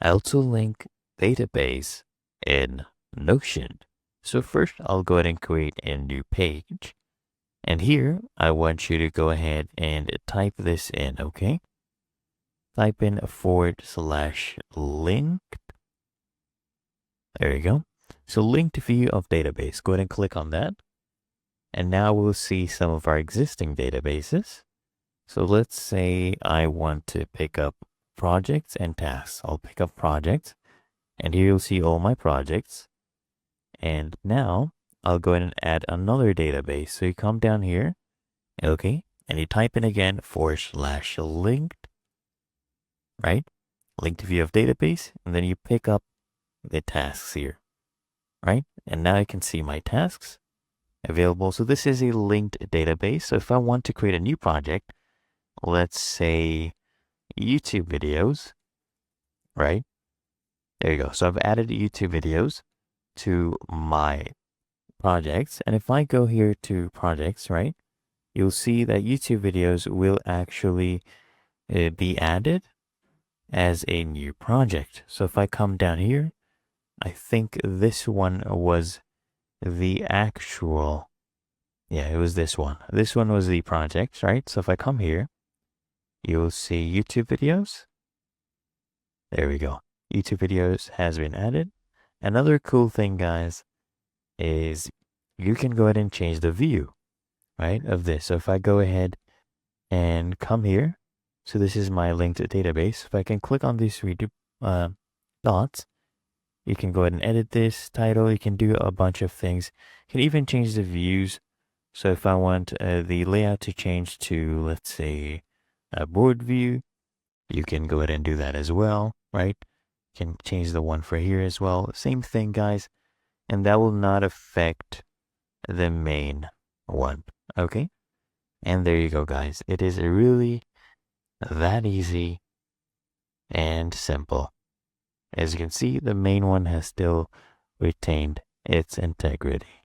how to link database in Notion. So first, I'll go ahead and create a new page. And here, I want you to go ahead and type this in, okay? Type in /link. There you go. So linked view of database. Go ahead and click on that. And now we'll see some of our existing databases. So let's say I want to pick up projects and tasks. I'll pick up projects. And here you'll see all my projects. And now I'll go ahead and add another database. So you come down here, okay, and you type in again /linked, right? Linked view of database, and then you pick up the tasks here, right? And now you can see my tasks available. So this is a linked database. So if I want to create a new project, let's say YouTube videos, right? There you go. So I've added YouTube videos to my projects. And if I go here to projects, right, you'll see that YouTube videos will actually be added as a new project. So if I come down here, I think this one was the actual, yeah, it was this one. This one was the project, right? So if I come here, you'll see YouTube videos. There we go. YouTube videos has been added. Another cool thing, guys, is you can go ahead and change the view, right, of this. So if I go ahead and come here, so this is my linked database. If I can click on these three dots, you can go ahead and edit this title. You can do a bunch of things. You can even change the views. So if I want the layout to change to, let's say, a board view, you can go ahead and do that as well, right? You can change the one for here as well. Same thing, guys. And that will not affect the main one, okay? And there you go, guys. It is really that easy and simple. As you can see, the main one has still retained its integrity.